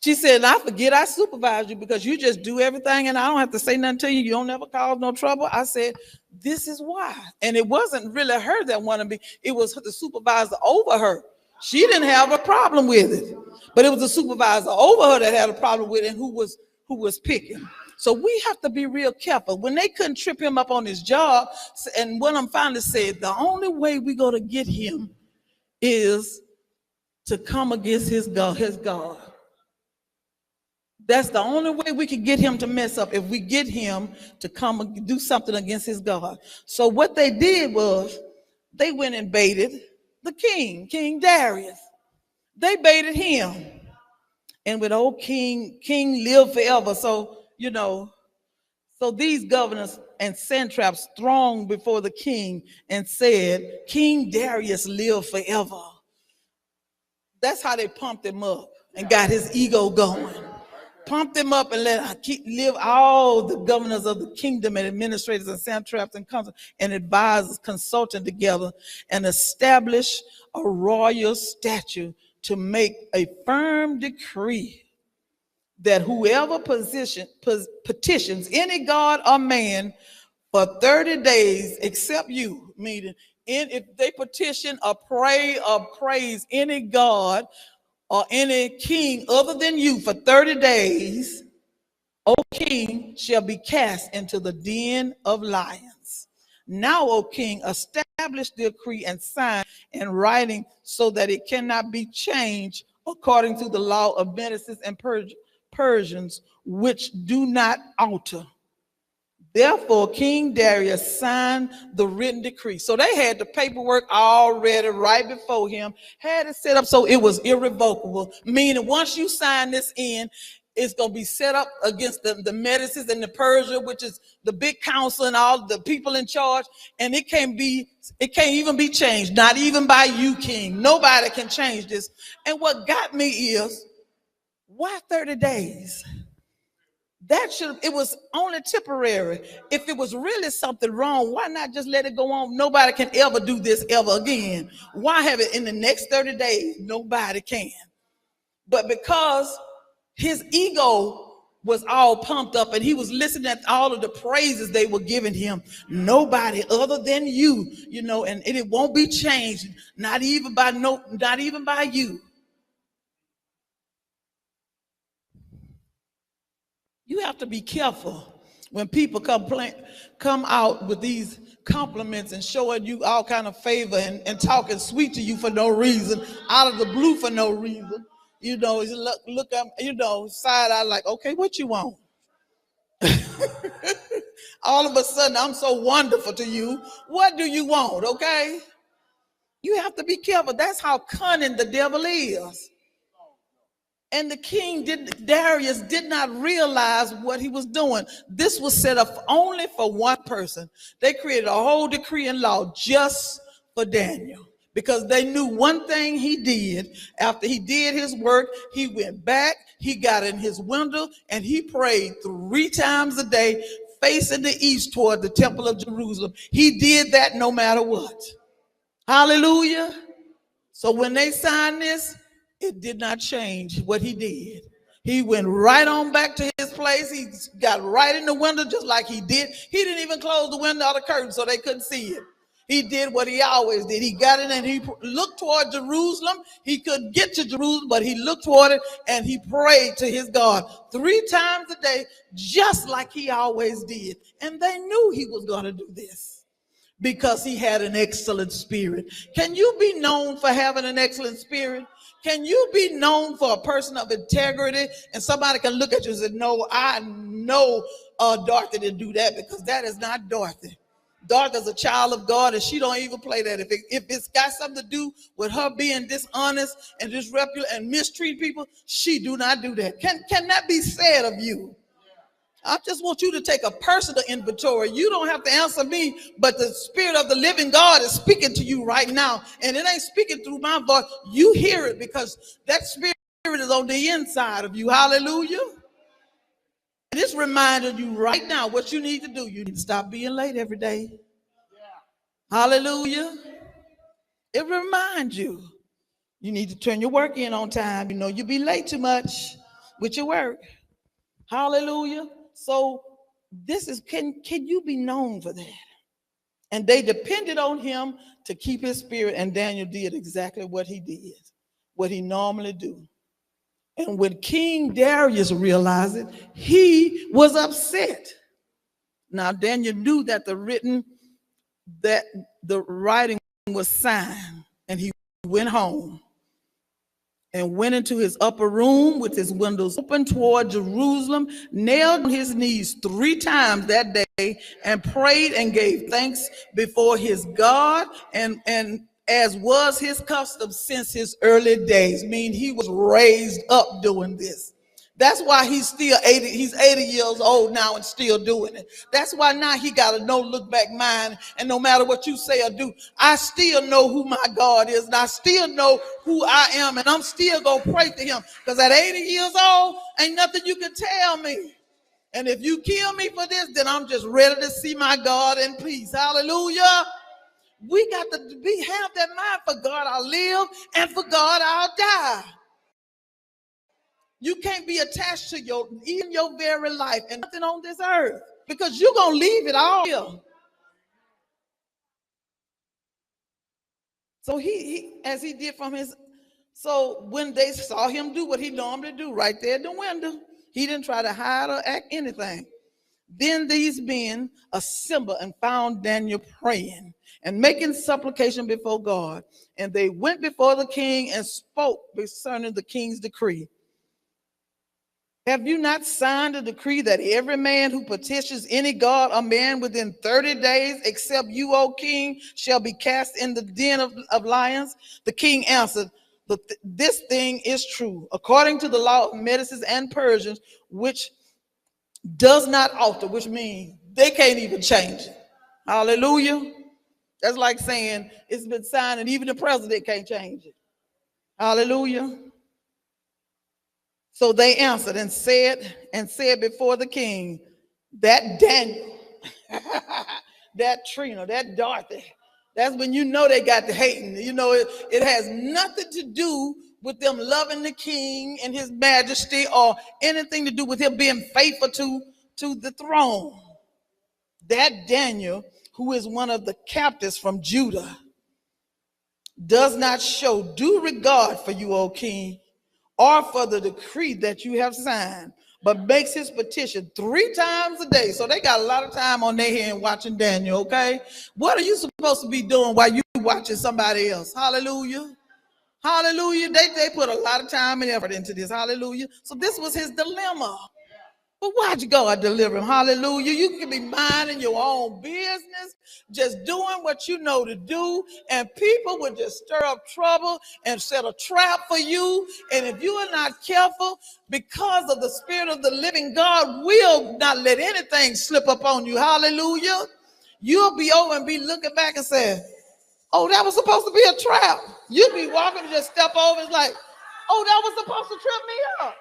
She said, and I forget I supervise you because you just do everything and I don't have to say nothing to you. You don't never cause no trouble. I said, this is why. And it wasn't really her that wanted me. It was the supervisor over her. She didn't have a problem with it. But it was the supervisor over her that had a problem with it and who was picking. So we have to be real careful. When they couldn't trip him up on his job, and one of them finally said, the only way we're going to get him is to come against his God. That's the only way we can get him to mess up, if we get him to come and do something against his God. So what they did was they went and baited the king, King Darius. They baited him. And with old King lived forever. So these governors and satraps thronged before the king and said, King Darius lived forever. That's how they pumped him up and got his ego going. Pumped him up and let live all the governors of the kingdom and administrators and satraps and council and advisors consulting together and establish a royal statute to make a firm decree that whoever petitions any god or man for 30 days except you, meaning if they petition or pray or praise any god or any king other than you for 30 days, O king, shall be cast into the den of lions. Now, O king, establish the decree and sign in writing so that it cannot be changed according to the law of Medes and Persians, which do not alter. Therefore, King Darius signed the written decree. So they had the paperwork already right before him, had it set up so it was irrevocable, meaning once you sign this in, it's going to be set up against the Medes and the Persia, which is the big council and all the people in charge, and it can't even be changed, not even by you, king. Nobody can change this. And what got me is, why 30 days? It was only temporary. If it was really something wrong, why not just let it go on? Nobody can ever do this ever again. Why have it in the next 30 days? Nobody can. But because his ego was all pumped up and he was listening to all of the praises they were giving him, nobody other than you, and it won't be changed, not even by you. You have to be careful when people come out with these compliments and showing you all kind of favor and talking sweet to you for no reason, out of the blue for no reason. Look up, side eye like, okay, what you want? All of a sudden, I'm so wonderful to you. What do you want? Okay? You have to be careful. That's how cunning the devil is. And the king Darius did not realize what he was doing. This was set up only for one person. They created a whole decree and law just for Daniel, because they knew one thing he did. After he did his work, he went back, he got in his window, and he prayed 3 times a day, facing the east toward the temple of Jerusalem. He did that no matter what. Hallelujah. So when they signed this, it did not change what he did. He went right on back to his place. He got right in the window just like he did. He didn't even close the window or the curtain so they couldn't see it. He did what he always did. He got in and he looked toward Jerusalem. He couldn't get to Jerusalem, but he looked toward it and he prayed to his God 3 times a day, just like he always did. And they knew he was going to do this because he had an excellent spirit. Can you be known for having an excellent spirit? Can you be known for a person of integrity and somebody can look at you and say, no, I know Dorothy didn't do that, because that is not Dorothy. Dorothy's a child of God and she don't even play that. If it's got something to do with her being dishonest and disreputable and mistreat people, she do not do that. Can that be said of you? I just want you to take a personal inventory. You don't have to answer me, but the Spirit of the living God is speaking to you right now. And it ain't speaking through my voice. You hear it because that Spirit is on the inside of you. Hallelujah. And it's reminding you right now what you need to do. You need to stop being late every day. Hallelujah. It reminds you. You need to turn your work in on time. You be late too much. with your work. Hallelujah. So this is, can you be known for that? And they depended on him to keep his spirit, and Daniel did exactly what he did, what he normally do. And when King Darius realized it, he was upset. Now Daniel knew that the writing was signed, and he went home and went into his upper room with his windows open toward Jerusalem, nailed on his knees 3 times that day, and prayed and gave thanks before his God, and as was his custom since his early days. I mean, he was raised up doing this. That's why he's still 80. He's 80 years old now and still doing it. That's why now he got a no look back mind. And no matter what you say or do, I still know who my God is. And I still know who I am. And I'm still going to pray to him. Because at 80 years old, ain't nothing you can tell me. And if you kill me for this, then I'm just ready to see my God in peace. Hallelujah. We got to have that mind. For God I'll live, and for God I'll die. You can't be attached to even your very life and nothing on this earth, because you're going to leave it all here. So as he did so when they saw him do what he normally do right there in the window, he didn't try to hide or act anything. Then these men assembled and found Daniel praying and making supplication before God. And they went before the king and spoke concerning the king's decree. Have you not signed a decree that every man who petitions any god or man within 30 days, except you, O king, shall be cast in the den of lions? The king answered, this thing is true, according to the law of Medes and Persians, which does not alter, which means they can't even change it. Hallelujah. That's like saying it's been signed and even the president can't change it. Hallelujah. So they answered and said before the king, that Daniel, that Trina, that Dorothy, that's when you know they got the hating. You know, it has nothing to do with them loving the king and his majesty, or anything to do with him being faithful to the throne. That Daniel, who is one of the captives from Judah, does not show due regard for you, O king, or for the decree that you have signed, but makes his petition 3 times a day. So they got a lot of time on their hand watching Daniel, okay? What are you supposed to be doing while you watching somebody else? Hallelujah. Hallelujah. They put a lot of time and effort into this. Hallelujah. So this was his dilemma. But watch God deliver him. Hallelujah. You can be minding your own business, just doing what you know to do, and people will just stir up trouble and set a trap for you. And if you are not careful, because of the Spirit of the living God will not let anything slip up on you. Hallelujah. You'll be over and be looking back and say, oh, that was supposed to be a trap. You'll be walking and just step over. It's like, oh, that was supposed to trip me up.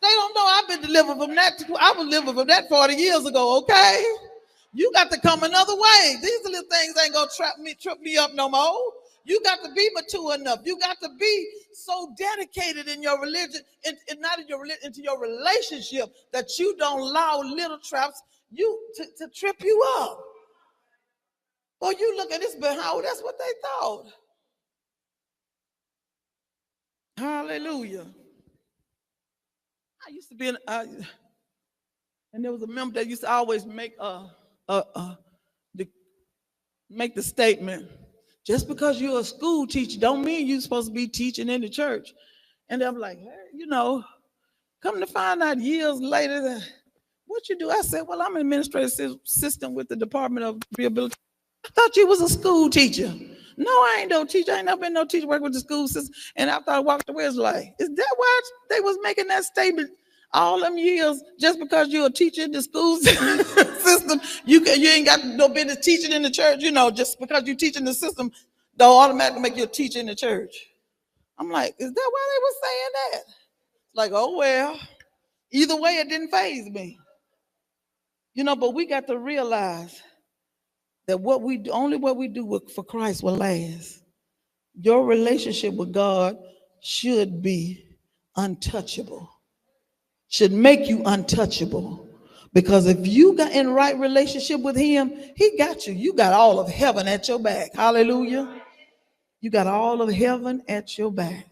They don't know I've been delivered from that. I was delivered from that 40 years ago, okay? You got to come another way. These little things ain't going to trip me up no more. You got to be mature enough. You got to be so dedicated in your religion, and not in your religion, into your relationship, that you don't allow little traps to trip you up. Well, you look at this behind, that's what they thought. Hallelujah. I used to be and there was a member that used to always make make the statement, just because you're a school teacher don't mean you're supposed to be teaching in the church. And I'm like, hey, come to find out years later, what you do? I said, well, I'm an administrative assistant with the Department of Rehabilitation. I thought you was a school teacher. No, I ain't no teacher. I ain't never been no teacher working with the school system. And after I walked away, it's like, is that why they was making that statement all them years? Just because you're a teacher in the school system, you ain't got no business teaching in the church. Just because you teach in the system, they'll automatically make you a teacher in the church. I'm like, is that why they was saying that? Like, oh, well, either way, it didn't faze me. But we got to realize that what we do for Christ will last. Your relationship with God should be untouchable. should make you untouchable. Because if you got in right relationship with him, he got you. You got all of heaven at your back. Hallelujah. You got all of heaven at your back.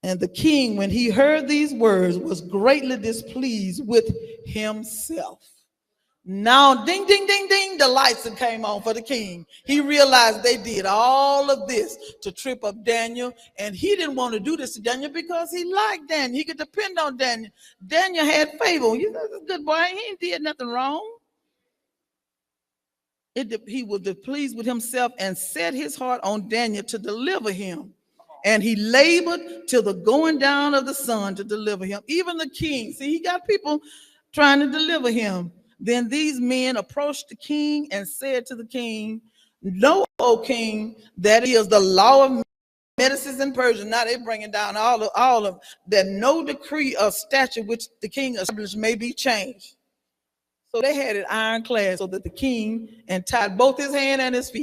And the king, when he heard these words, was greatly displeased with himself. Now, ding, ding, ding, ding, the lights came on for the king. He realized they did all of this to trip up Daniel, and he didn't want to do this to Daniel because he liked Daniel. He could depend on Daniel. Daniel had favor. You know, this good boy, he ain't did nothing wrong. He was displeased with himself and set his heart on Daniel to deliver him. And he labored till the going down of the sun to deliver him. Even the king, see, he got people trying to deliver him. Then these men approached the king and said to the king, "Know, O king, that is the law of medicines in Persia." Now they're bringing down all of that no decree of statute which the king established may be changed. So they had it ironclad so that the king and tied both his hand and his feet.